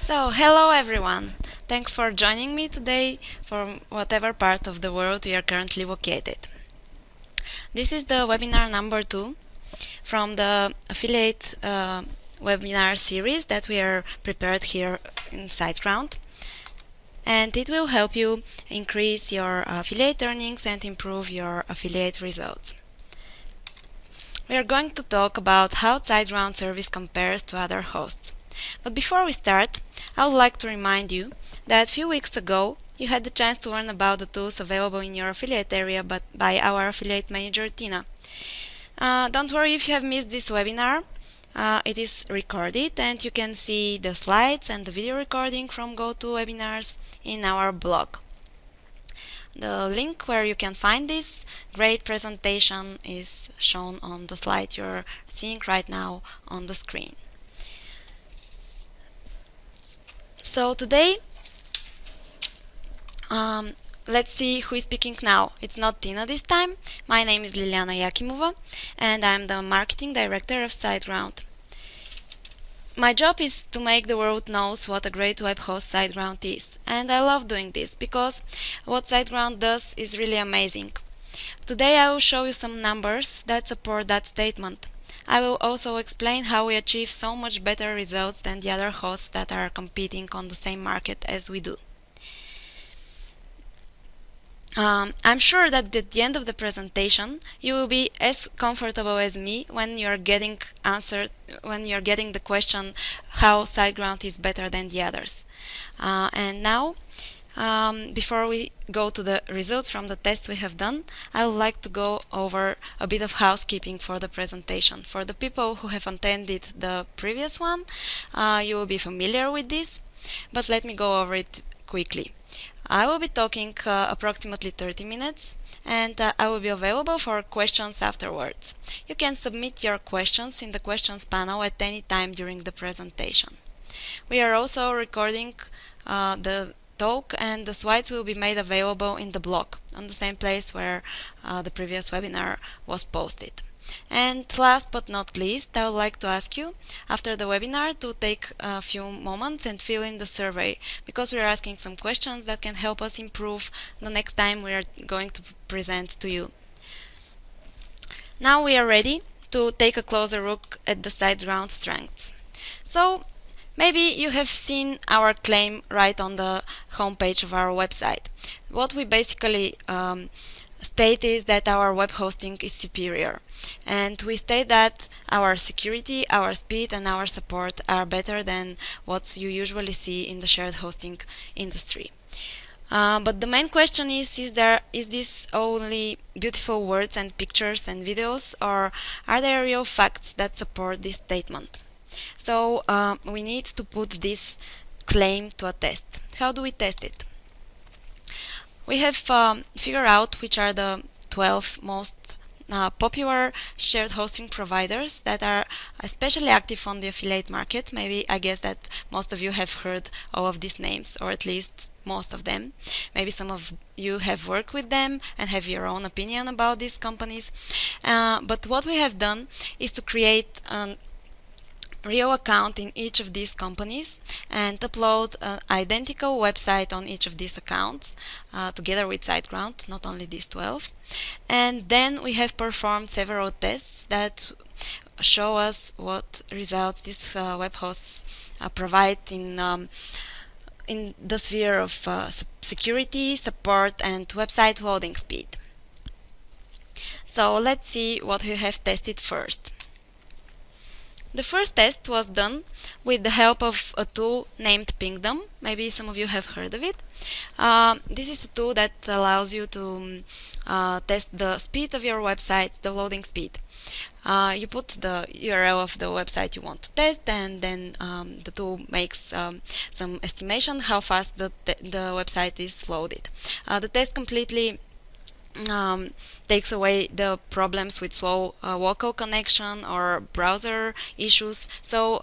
So, hello everyone. Thanks for joining me today from whatever part of the world you are currently located. This is the webinar number 2 from the affiliate webinar series that we are prepared here in SiteGround. And it will help you increase your affiliate earnings and improve your affiliate results. We are going to talk about how SiteGround service compares to other hosts. But before we start, I would like to remind you that a few weeks ago you had the chance to learn about the tools available in your affiliate area by our affiliate manager Tina. Don't worry if you have missed this webinar. It is recorded and you can see the slides and the video recording from GoToWebinars in our blog. The link where you can find this great presentation is shown on the slide you're seeing right now on the screen. So today, let's see who is speaking now. It's not Tina this time. My name is Liliana Yakimova and I'm the marketing director of SiteGround. My job is to make the world knows what a great web host SiteGround is, and I love doing this because what SiteGround does is really amazing. Today I will show you some numbers that support that statement. I will also explain how we achieve so much better results than the other hosts that are competing on the same market as we do. I'm sure that at the end of the presentation you will be as comfortable as me when you're getting the question how SiteGround is better than the others. And now, before we go to the results from the tests we have done, I would like to go over a bit of housekeeping for the presentation. For the people who have attended the previous one, you will be familiar with this, but let me go over it quickly. I will be talking approximately 30 minutes and I will be available for questions afterwards. You can submit your questions in the questions panel at any time during the presentation. We are also recording the talk and the slides will be made available in the blog on the same place where the previous webinar was posted. And last but not least, I would like to ask you after the webinar to take a few moments and fill in the survey because we are asking some questions that can help us improve the next time we are going to present to you. Now we are ready to take a closer look at the SiteGround strengths. So maybe you have seen our claim right on the homepage of our website. What we basically state is that our web hosting is superior, and we state that our security, our speed and our support are better than what you usually see in the shared hosting industry. But the main question is this only beautiful words and pictures and videos, or are there real facts that support this statement? So we need to put this claim to a test. How do we test it? We have figured out which are the 12 most popular shared hosting providers that are especially active on the affiliate market. Maybe I guess that most of you have heard all of these names, or at least most of them. Maybe some of you have worked with them and have your own opinion about these companies. But what we have done is to create an real account in each of these companies and upload an identical website on each of these accounts together with SiteGround, not only these 12. And then we have performed several tests that show us what results these web hosts provide in the sphere of security, support and website loading speed. So let's see what we have tested first. The first test was done with the help of a tool named Pingdom. Maybe some of you have heard of it. This is a tool that allows you to test the speed of your website, the loading speed. You put the URL of the website you want to test, and then the tool makes some estimation how fast the website is loaded. The test completely takes away the problems with slow local connection or browser issues. So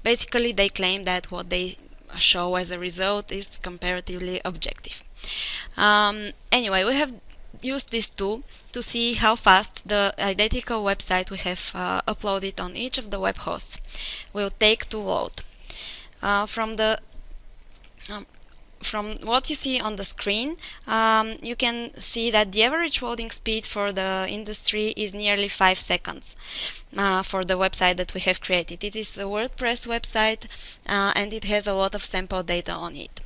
basically they claim that what they show as a result is comparatively objective. Anyway, we have used this tool to see how fast the identical website we have uploaded on each of the web hosts will take to load. From the from what you see on the screen, you can see that the average loading speed for the industry is nearly 5 seconds for the website that we have created. It is a WordPress website and it has a lot of sample data on it.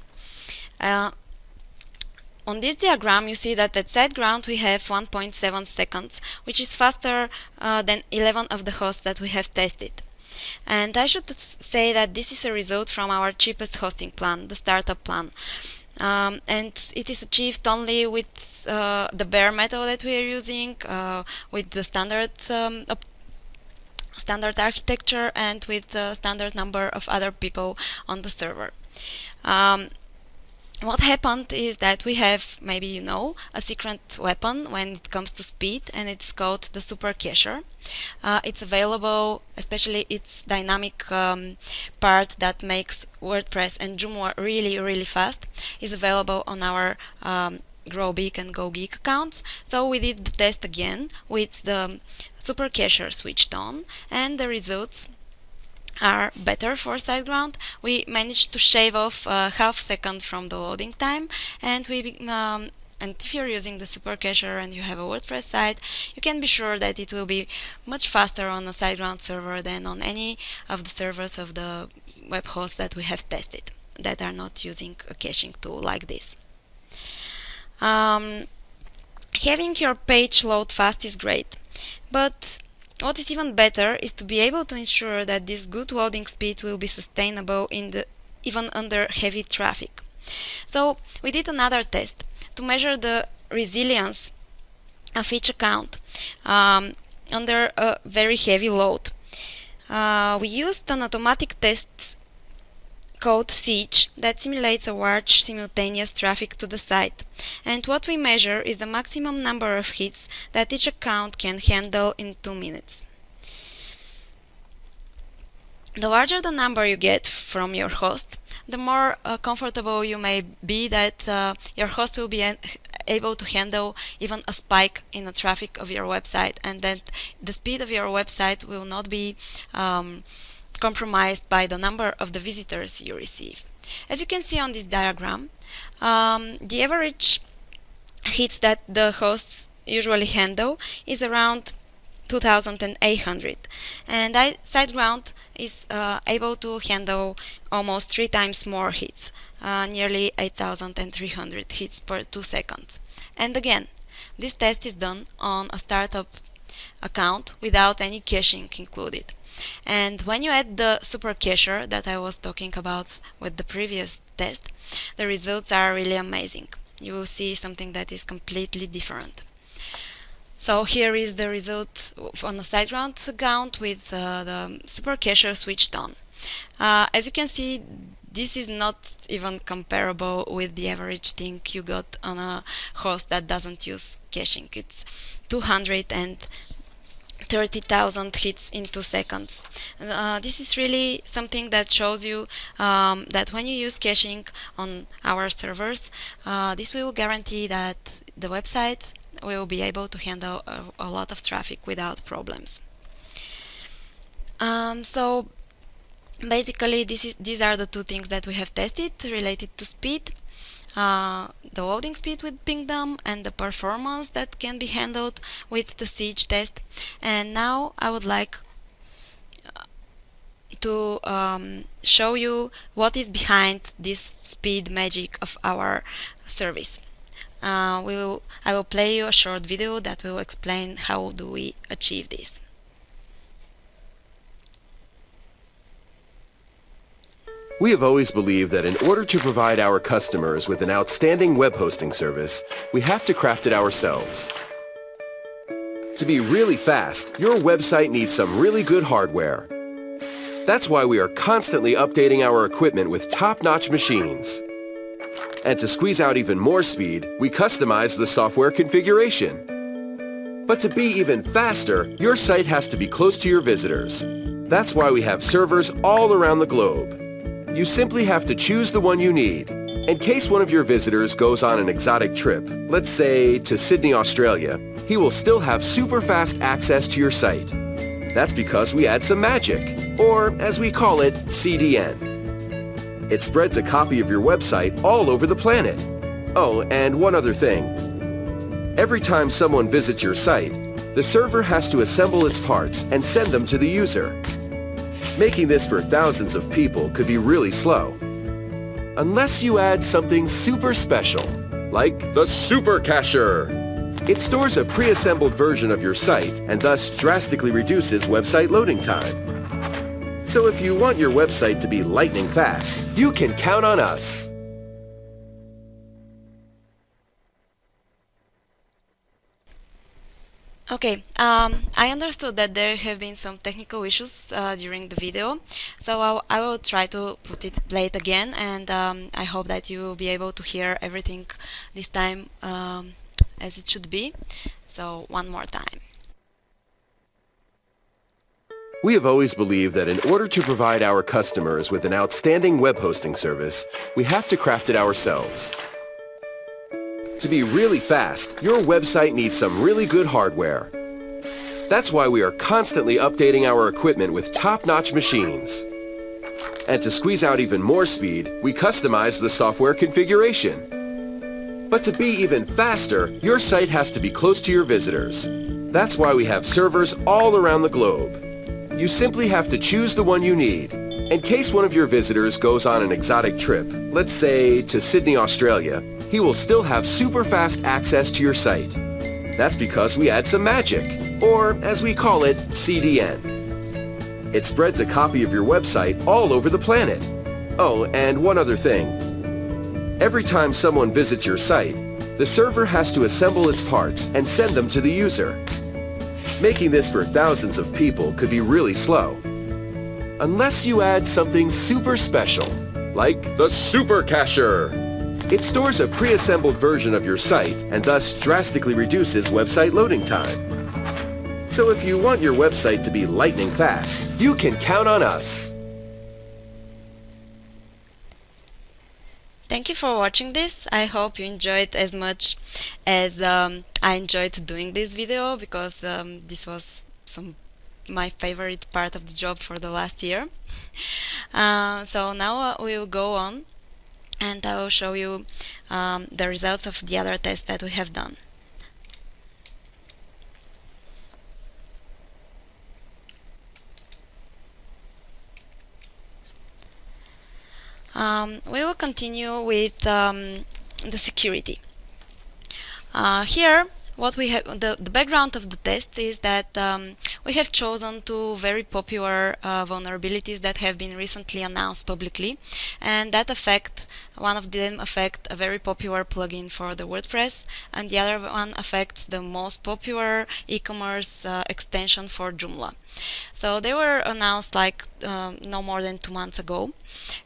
On this diagram, you see that at SiteGround we have 1.7 seconds, which is faster than 11 of the hosts that we have tested. And I should say that this is a result from our cheapest hosting plan, the startup plan. And it is achieved only with the bare metal that we are using, with the standard architecture, and with the standard number of other people on the server. What happened is that we have, maybe you know, a secret weapon when it comes to speed, and it's called the super cacher. It's available, especially its dynamic part that makes WordPress and Joomla really fast, is available on our Grow Big and Go Geek accounts. So we did the test again with the super cacher switched on, and the results are better for SiteGround. We managed to shave off half second from the loading time, and and if you're using the super cacher and you have a WordPress site, you can be sure that it will be much faster on a SiteGround server than on any of the servers of the web hosts that we have tested that are not using a caching tool like this. Having your page load fast is great, but what is even better is to be able to ensure that this good loading speed will be sustainable even under heavy traffic. So we did another test to measure the resilience of each account under a very heavy load. We used an automatic test called Siege that simulates a large simultaneous traffic to the site, and what we measure is the maximum number of hits that each account can handle in 2 minutes. The larger the number you get from your host, the more comfortable you may be that your host will be able to handle even a spike in the traffic of your website, and that the speed of your website will not be compromised by the number of the visitors you receive. As you can see on this diagram, the average hits that the hosts usually handle is around 2,800, and SiteGround is able to handle almost 3 times more hits, nearly 8,300 hits per 2 seconds. And again, this test is done on a startup account without any caching included. And when you add the super cacher that I was talking about with the previous test, the results are really amazing. You will see something that is completely different. So here is the result on the SiteGround account with the super cacher switched on. As you can see, this is not even comparable with the average thing you got on a host that doesn't use caching. It's 230,000 hits in 2 seconds. This is really something that shows you that when you use caching on our servers, this will guarantee that the website will be able to handle a lot of traffic without problems. So basically these are the 2 things that we have tested related to speed. The loading speed with Pingdom and the performance that can be handled with the Siege test. And now I would like to show you what is behind this speed magic of our service. I will play you a short video that will explain how do we achieve this. We have always believed that in order to provide our customers with an outstanding web hosting service, we have to craft it ourselves. To be really fast, your website needs some really good hardware. That's why we are constantly updating our equipment with top-notch machines. And to squeeze out even more speed, we customize the software configuration. But to be even faster, your site has to be close to your visitors. That's why we have servers all around the globe. You simply have to choose the one you need. In case one of your visitors goes on an exotic trip, let's say to Sydney, Australia, he will still have super fast access to your site. That's because we add some magic, or as we call it, CDN. It spreads a copy of your website all over the planet. Oh, and one other thing. Every time someone visits your site, the server has to assemble its parts and send them to the user. Making this for thousands of people could be really slow. Unless you add something super special, like the Super Cacher. It stores a pre-assembled version of your site and thus drastically reduces website loading time. So if you want your website to be lightning fast, you can count on us. Okay, I understood that there have been some technical issues during the video, so I will try to play it again, and I hope that you will be able to hear everything this time as it should be. So one more time. We have always believed that in order to provide our customers with an outstanding web hosting service, we have to craft it ourselves. To be really fast, your website needs some really good hardware. That's why we are constantly updating our equipment with top-notch machines. And to squeeze out even more speed, we customize the software configuration. But to be even faster, your site has to be close to your visitors. That's why we have servers all around the globe. You simply have to choose the one you need. In case one of your visitors goes on an exotic trip, let's say to Sydney, Australia, he will still have super fast access to your site. That's because we add some magic, or as we call it, CDN. It spreads a copy of your website all over the planet. Oh, and one other thing. Every time someone visits your site, the server has to assemble its parts and send them to the user. Making this for thousands of people could be really slow. Unless you add something super special, like the Super Cacher. It stores a pre-assembled version of your site and thus drastically reduces website loading time. So if you want your website to be lightning fast, you can count on us. Thank you for watching this. I hope you enjoyed as much as I enjoyed doing this video, because this was my favorite part of the job for the last year. So now we will go on, and I will show you the results of the other tests that we have done. We will continue with the security. Here, what we have, the background of the test is that we have chosen two very popular vulnerabilities that have been recently announced publicly, and that one of them affects a very popular plugin for the WordPress, and the other one affects the most popular e-commerce extension for Joomla. So they were announced like no more than 2 months ago,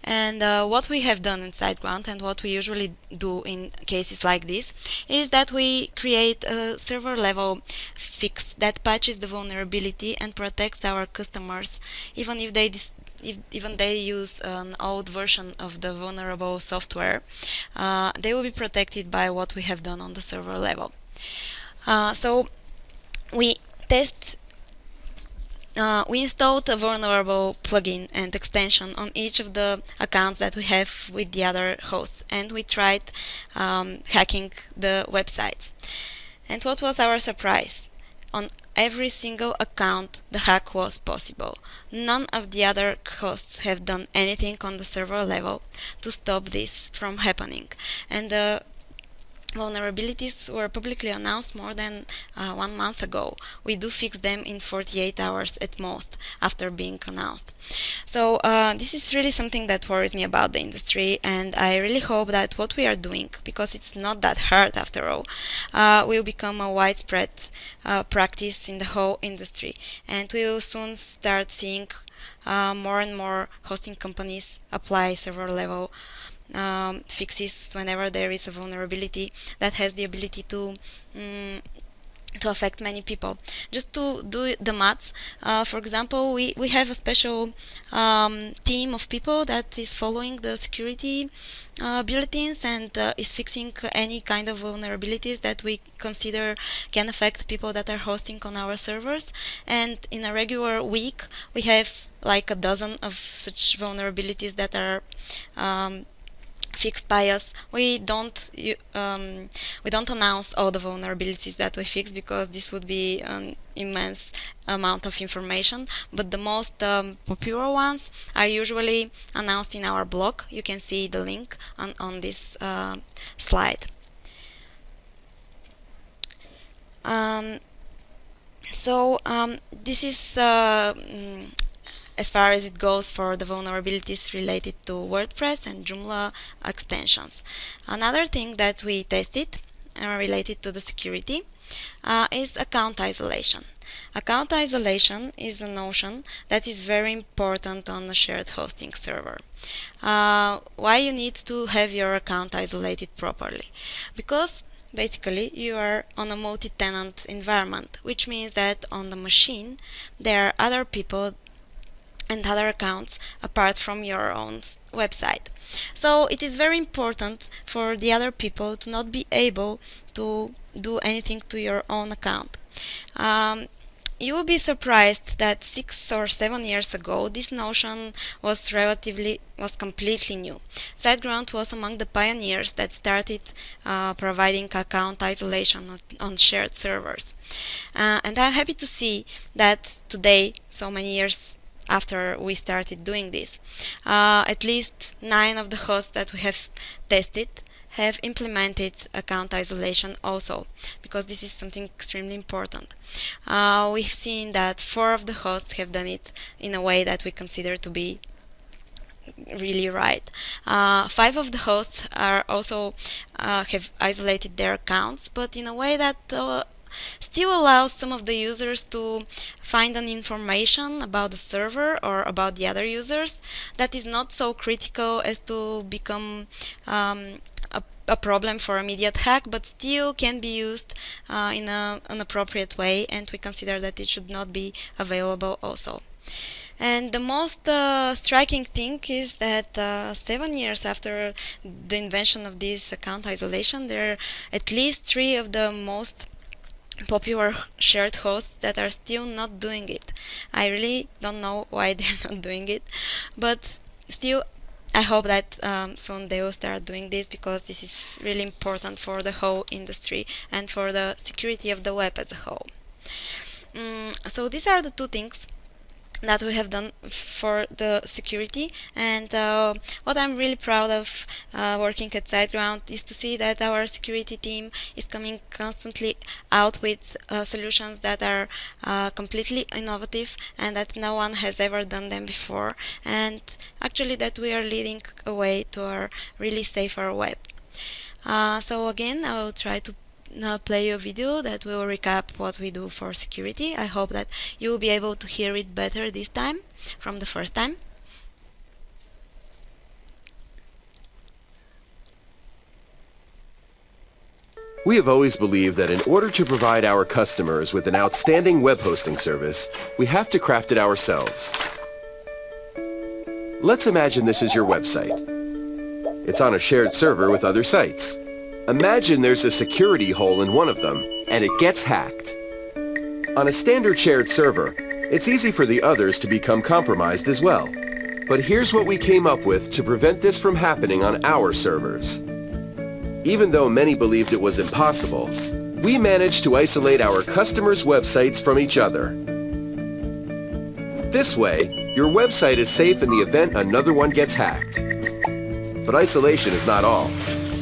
and what we have done in SiteGround, and what we usually do in cases like this, is that we create a server level fix that patches the vulnerability and protects our customers even if they use an old version of the vulnerable software. They will be protected by what we have done on the server level. So we installed a vulnerable plugin and extension on each of the accounts that we have with the other hosts, and we tried hacking the websites. And what was our surprise? On every single account, the hack was possible. None of the other hosts have done anything on the server level to stop this from happening. And the vulnerabilities were publicly announced more than 1 month ago. We do fix them in 48 hours at most after being announced. So this is really something that worries me about the industry, and I really hope that what we are doing, because it's not that hard after all, will become a widespread practice in the whole industry, and we will soon start seeing more and more hosting companies apply server level fixes whenever there is a vulnerability that has the ability to to affect many people. Just to do the maths, for example, we have a special team of people that is following the security bulletins and is fixing any kind of vulnerabilities that we consider can affect people that are hosting on our servers. And in a regular week, we have like a dozen of such vulnerabilities that are fixed by us. We don't announce all the vulnerabilities that we fix because this would be an immense amount of information. But the most popular ones are usually announced in our blog. You can see the link on this slide. This is as far as it goes for the vulnerabilities related to WordPress and Joomla extensions. Another thing that we tested related to the security is account isolation. Account isolation is a notion that is very important on a shared hosting server. Why you need to have your account isolated properly? Because basically you are on a multi-tenant environment, which means that on the machine there are other people and other accounts apart from your own website. So it is very important for the other people to not be able to do anything to your own account. You will be surprised that 6 or 7 years ago this notion was completely new. SiteGround was among the pioneers that started providing account isolation on shared servers. And I'm happy to see that today, so many years after we started doing this, at least 9 of the hosts that we have tested have implemented account isolation also, because this is something extremely important. We've seen that 4 of the hosts have done it in a way that we consider to be really right. 5 of the hosts are also have isolated their accounts, but in a way that still allows some of the users to find an information about the server or about the other users that is not so critical as to become a problem for immediate hack, but still can be used in an appropriate way, and we consider that it should not be available also. And the most striking thing is that 7 years after the invention of this account isolation, there are at least 3 of the most popular shared hosts that are still not doing it. I really don't know why they're not doing it, but still I hope that soon they will start doing this, because this is really important for the whole industry and for the security of the web as a whole. So these are the 2 things that we have done for the security, and what I'm really proud of working at SiteGround is to see that our security team is coming constantly out with solutions that are completely innovative and that no one has ever done them before, and actually that we are leading a way to a really safer web. So again, I will try to play a video that will recap what we do for security. I hope that you will be able to hear it better this time from the first time. We have always believed that in order to provide our customers with an outstanding web hosting service, we have to craft it ourselves. Let's imagine this is your website. It's on a shared server with other sites. Imagine there's a security hole in one of them, and it gets hacked. On a standard shared server, it's easy for the others to become compromised as well. But here's what we came up with to prevent this from happening on our servers. Even though many believed it was impossible, we managed to isolate our customers' websites from each other. This way, your website is safe in the event another one gets hacked. But isolation is not all.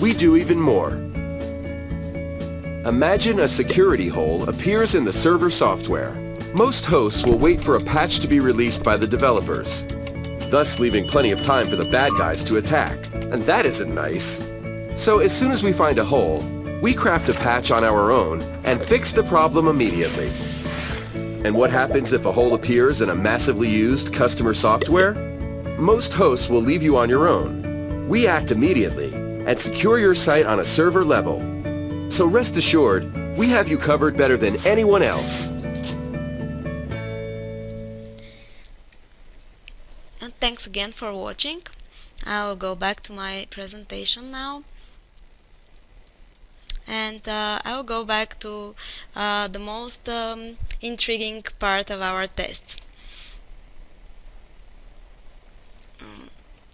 We do even more. Imagine a security hole appears in the server software. Most hosts will wait for a patch to be released by the developers, thus leaving plenty of time for the bad guys to attack. And that isn't nice. So as soon as we find a hole, we craft a patch on our own and fix the problem immediately. And what happens if a hole appears in a massively used customer software? Most hosts will leave you on your own. We act immediately and secure your site on a server level. So rest assured, We have you covered better than anyone else. And thanks again for watching. I will go back to my presentation now. And I will go back to the most intriguing part of our test.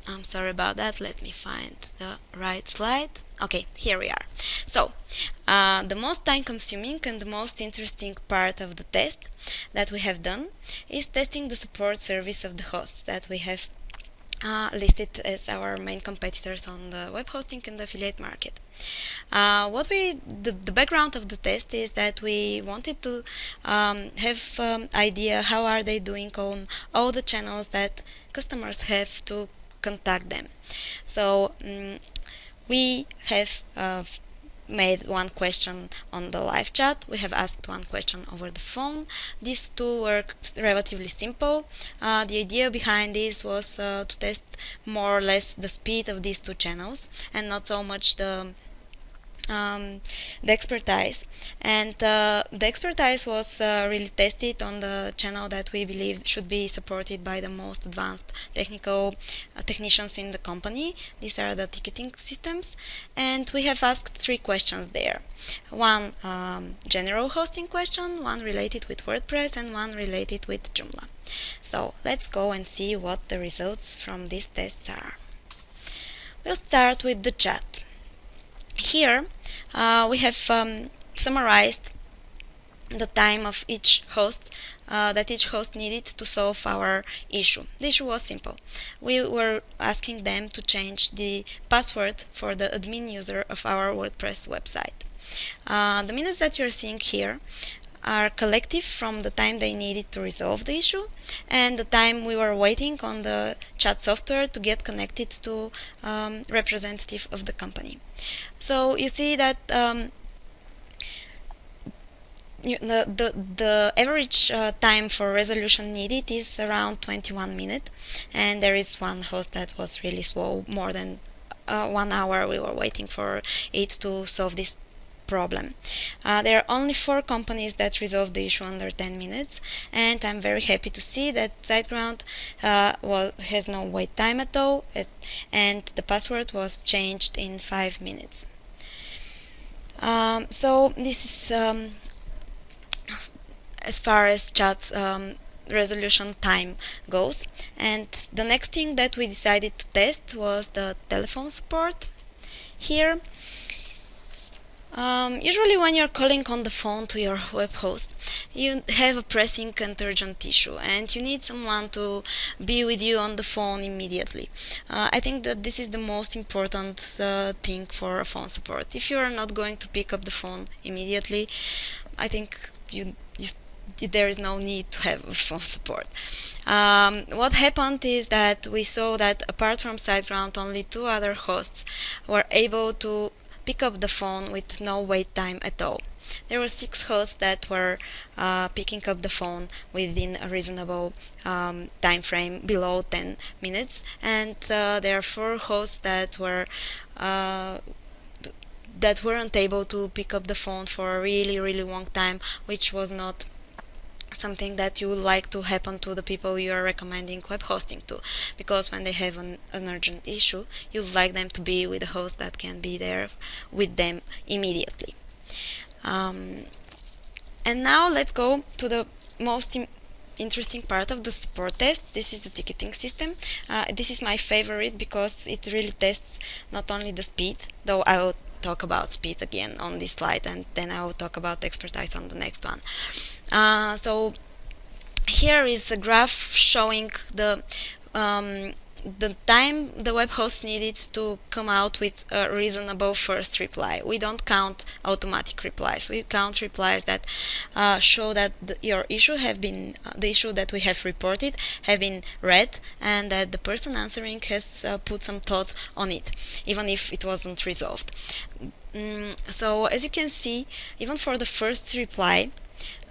I'm sorry about that. Let me find the right slide. Okay, here we are. So, the most time-consuming and the most interesting part of the test that we have done is testing the support service of the hosts that we have listed as our main competitors on the web hosting and affiliate market. The background of the test is that we wanted to have idea how are they doing on all the channels that customers have to contact them. So we have made one question on the live chat. We have asked one question over the phone. These two were relatively simple. The idea behind this was to test more or less the speed of these two channels and not so much the expertise. And the expertise was really tested on the channel that we believe should be supported by the most advanced technicians in the company. These are the ticketing systems, and we have asked 3 questions there. One general hosting question, one related with WordPress, and one related with Joomla. So let's go and see what the results from these tests are. We'll start with the chat. Here we have summarized the time of each host that each host needed to solve our issue. The issue was simple. We were asking them to change the password for the admin user of our WordPress website. The minutes that you're seeing here are collective from the time they needed to resolve the issue and the time we were waiting on the chat software to get connected to representative of the company. So you see that the average time for resolution needed is around 21 minutes, and there is one host that was really slow, more than 1 hour we were waiting for it to solve this problem. There are only 4 companies that resolved the issue under 10 minutes, and I'm very happy to see that SiteGround has no wait time at all, and the password was changed in 5 minutes. So this is as far as chat resolution time goes. And the next thing that we decided to test was the telephone support. Here, usually when you're calling on the phone to your web host, you have a pressing and urgent issue and you need someone to be with you on the phone immediately. I think that this is the most important thing for a phone support. If you are not going to pick up the phone immediately, I think there is no need to have a phone support. What happened is that we saw that apart from SiteGround, only 2 other hosts were able to pick up the phone with no wait time at all. There were 6 hosts that were picking up the phone within a reasonable time frame below 10 minutes, and there are 4 hosts that weren't able to pick up the phone for a really long time, which was not something that you would like to happen to the people you are recommending web hosting to, because when they have an urgent issue, you'd like them to be with a host that can be there with them immediately. And now let's go to the most interesting part of the support test. This is the ticketing system. This is my favorite because it really tests not only the speed, though I will talk about speed again on this slide, and then I will talk about expertise on the next one. So here is a graph showing the time the web host needed to come out with a reasonable first reply. We don't count automatic replies. We count replies that show that your issue the issue that we have reported have been read, and that the person answering has put some thought on it, even if it wasn't resolved. So as you can see, even for the first reply,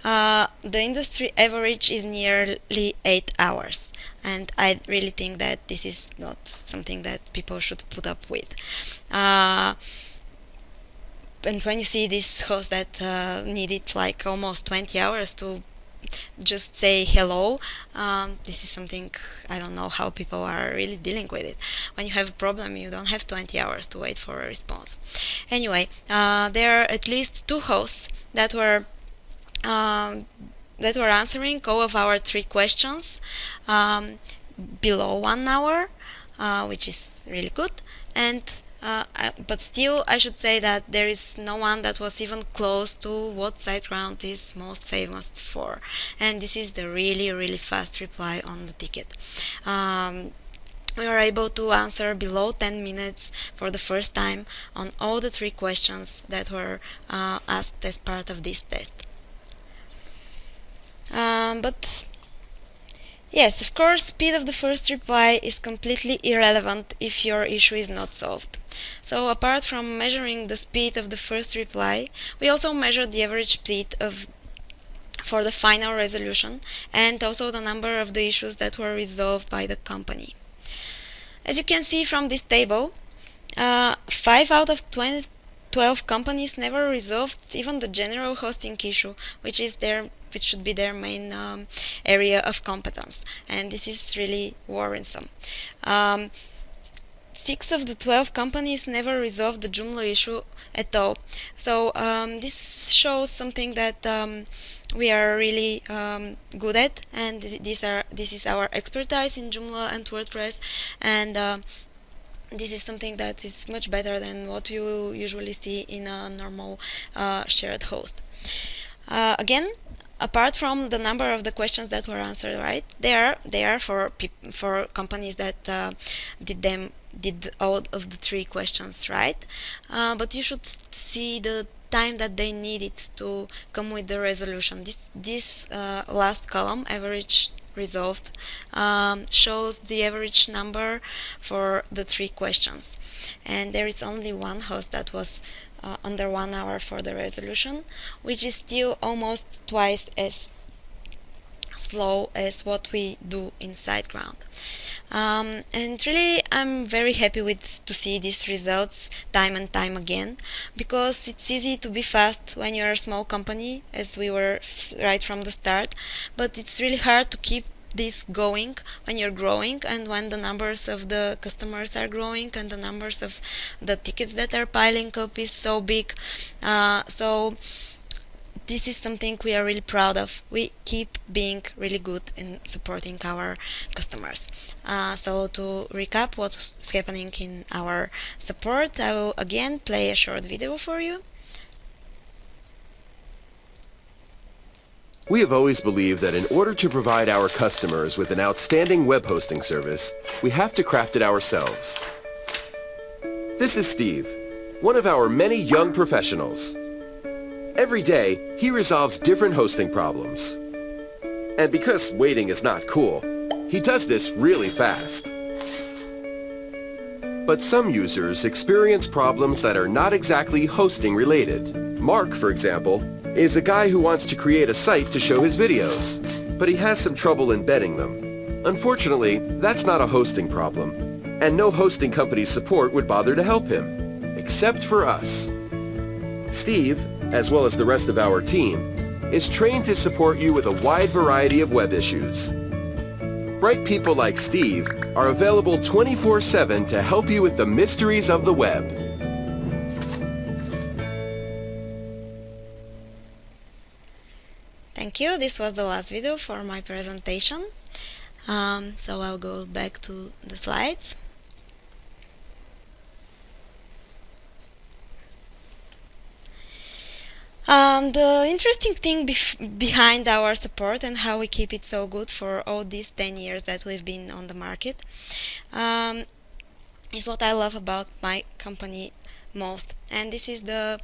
the industry average is nearly 8 hours, and I really think that this is not something that people should put up with. and when you see this host that needed like almost 20 hours to just say hello, this is something I don't know how people are really dealing with it. When you have a problem, you don't have 20 hours to wait for a response. Anyway, there are at least two hosts um, that were answering all of our three questions below 1 hour, which is really good. And but still, I should say that there is no one that was even close to what SiteGround is most famous for, and this is the really fast reply on the ticket. We were able to answer below 10 minutes for the first time on all the three questions that were asked as part of this test. But yes, of course, speed of the first reply is completely irrelevant if your issue is not solved. So apart from measuring the speed of the first reply, we also measured the average speed for the final resolution and also the number of the issues that were resolved by the company. As you can see from this table, 5 out of 12 companies never resolved even the general hosting issue, which should be their main area of competence, and this is really worrisome. 6 of the 12 companies never resolved the Joomla issue at all. So this shows something that we are really good at, and this is our expertise in Joomla and WordPress, and this is something that is much better than what you usually see in a normal shared host. Again, apart from the number of the questions that were answered right, they are for companies that did all of the three questions right. But you should see the time that they needed to come with the resolution. This last column, average resolved, shows the average number for the three questions, and there is only one host that was under 1 hour for the resolution, which is still almost twice as slow as what we do in SiteGround. And really, I'm very happy to see these results time and time again, because it's easy to be fast when you're a small company, as we were right from the start, but it's really hard to keep this going when you're growing and when the numbers of the customers are growing and the numbers of the tickets that are piling up is so big. So this is something we are really proud of. We keep being really good in supporting our customers. So to recap what's happening in our support, I will again play a short video for you. We have always believed that in order to provide our customers with an outstanding web hosting service, we have to craft it ourselves. This is Steve, one of our many young professionals. Every day, he resolves different hosting problems. And because waiting is not cool, he does this really fast. But some users experience problems that are not exactly hosting related. Mark, for example, is a guy who wants to create a site to show his videos, but he has some trouble embedding them. Unfortunately, that's not a hosting problem, and no hosting company's support would bother to help him, except for us. Steve, as well as the rest of our team, is trained to support you with a wide variety of web issues. Bright people like Steve are available 24/7 to help you with the mysteries of the web. Thank you. This was the last video for my presentation. So I'll go back to the slides. The interesting thing behind our support and how we keep it so good for all these 10 years that we've been on the market is what I love about my company most, and this is the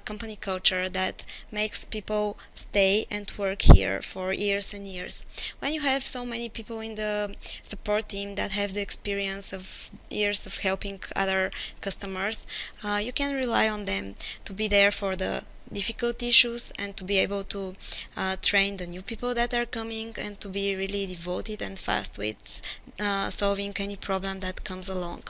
company culture that makes people stay and work here for years and years. When you have so many people in the support team that have the experience of years of helping other customers, you can rely on them to be there for the difficult issues and to be able to train the new people that are coming and to be really devoted and fast with solving any problem that comes along.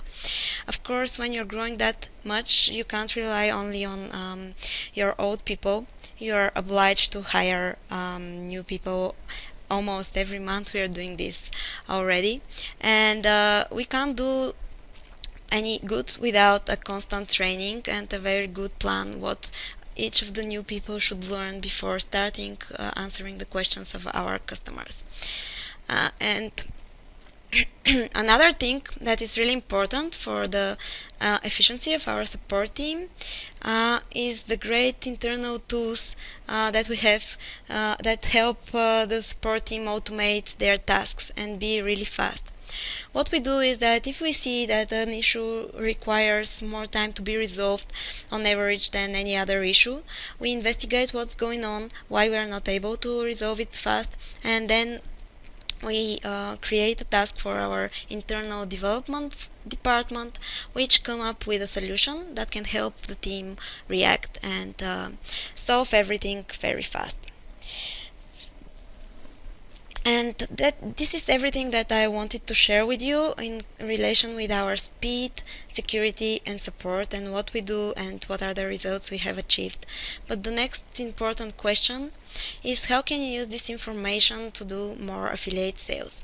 Of course, when you're growing that much, you can't rely only on your old people. You're obliged to hire new people almost every month. We are doing this already, and we can't do any good without a constant training and a very good plan what each of the new people should learn before starting answering the questions of our customers. And another thing that is really important for the efficiency of our support team is the great internal tools that we have that help the support team automate their tasks and be really fast. What we do is that if we see that an issue requires more time to be resolved on average than any other issue, we investigate what's going on, why we are not able to resolve it fast, and then we create a task for our internal development department, which come up with a solution that can help the team react and solve everything very fast. And this is everything that I wanted to share with you in relation with our speed, security and support and what we do and what are the results we have achieved. But the next important question is how can you use this information to do more affiliate sales?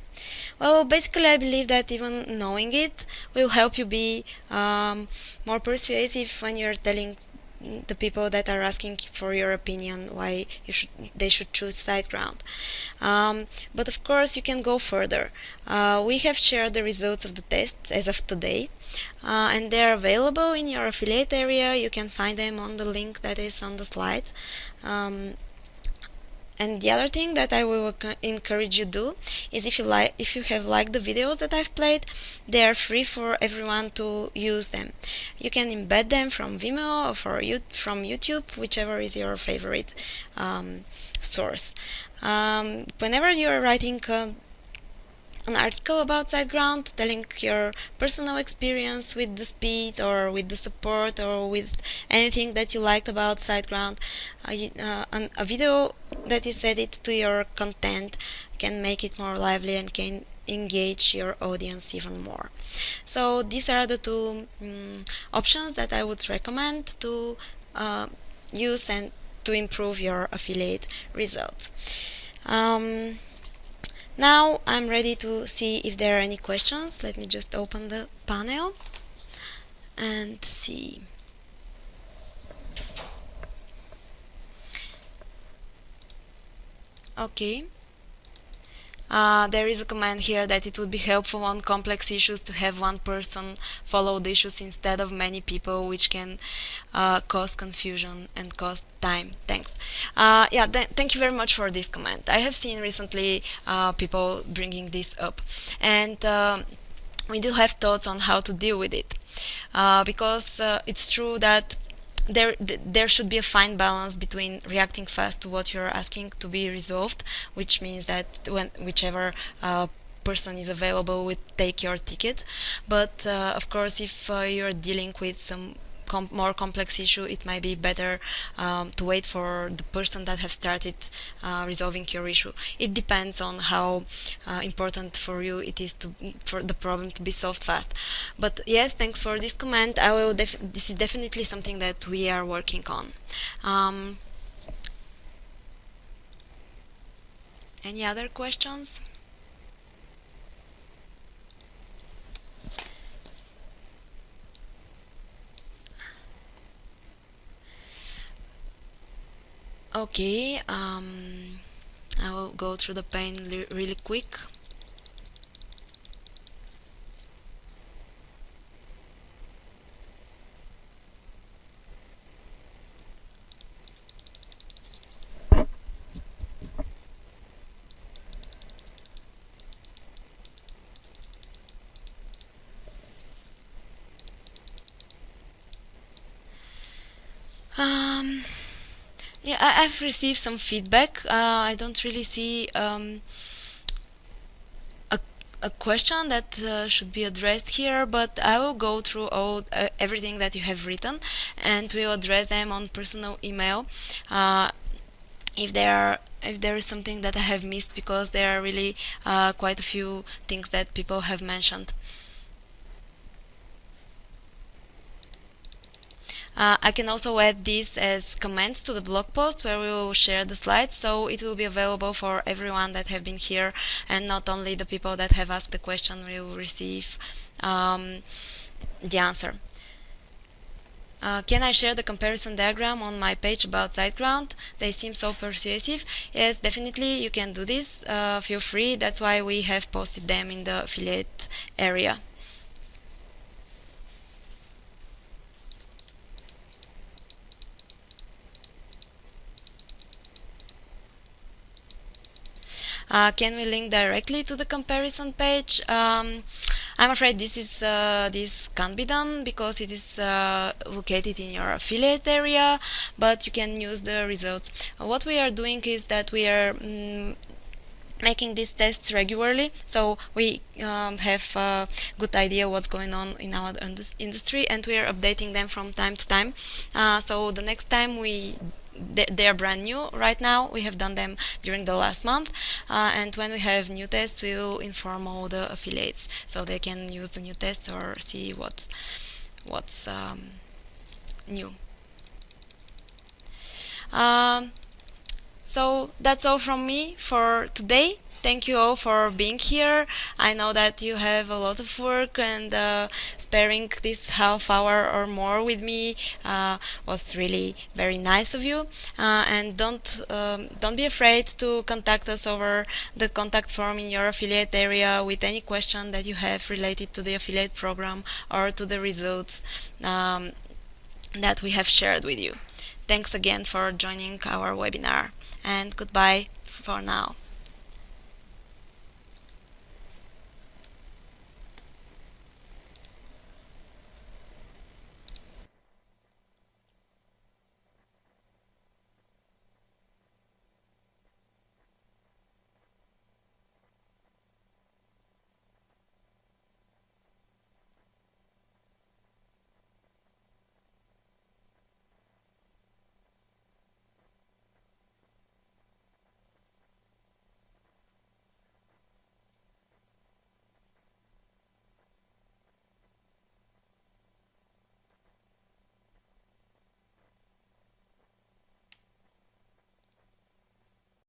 Well, basically I believe that even knowing it will help you be more persuasive when you're telling the people that are asking for your opinion why they should choose SiteGround. But of course you can go further. We have shared the results of the tests as of today, and they're available in your affiliate area. You can find them on the link that is on the slide. And the other thing that I will encourage you to do is if you have liked the videos that I've played, they are free for everyone to use them. You can embed them from Vimeo or from YouTube, whichever is your favorite source. Whenever you're writing an article about SiteGround, telling your personal experience with the speed or with the support or with anything that you liked about SiteGround, a video that is added to your content can make it more lively and can engage your audience even more. So these are the two options that I would recommend to use and to improve your affiliate results. Now I'm ready to see if there are any questions. Let me just open the panel and see. Okay. There is a comment here that it would be helpful on complex issues to have one person follow the issues instead of many people, which can cause confusion and cost time. Thanks. Thank you very much for this comment. I have seen recently people bringing this up, and we do have thoughts on how to deal with it, because it's true that there should be a fine balance between reacting fast to what you're asking to be resolved, which means that whichever person is available would take your ticket. But of course, if you're dealing with some more complex issue, it might be better to wait for the person that have started resolving your issue. It depends on how important for you it is for the problem to be solved fast. But yes, thanks for this comment. This is definitely something that we are working on. Any other questions? Okay, I will go through the pane really quick. Yeah, I've received some feedback. I don't really see a question that should be addressed here, but I will go through everything that you have written, and we'll address them on personal email. If there is something that I have missed, because there are really quite a few things that people have mentioned. I can also add this as comments to the blog post where we will share the slides, so it will be available for everyone that have been here, and not only the people that have asked the question will receive the answer. Can I share the comparison diagram on my page about SiteGround? They seem so persuasive. Yes, definitely you can do this. Feel free. That's why we have posted them in the affiliate area. Can we link directly to the comparison page? I'm afraid this can't be done because it is located in your affiliate area, but you can use the results. What we are doing is that we are making these tests regularly, so we have a good idea what's going on in our industry, and we are updating them from time to time. So the next time they are brand new right now. We have done them during the last month, and when we have new tests, we will inform all the affiliates so they can use the new tests or see what's new. So that's all from me for today. Thank you all for being here. I know that you have a lot of work, and sparing this half hour or more with me was really very nice of you. And don't be afraid to contact us over the contact form in your affiliate area with any question that you have related to the affiliate program or to the results that we have shared with you. Thanks again for joining our webinar, and goodbye for now.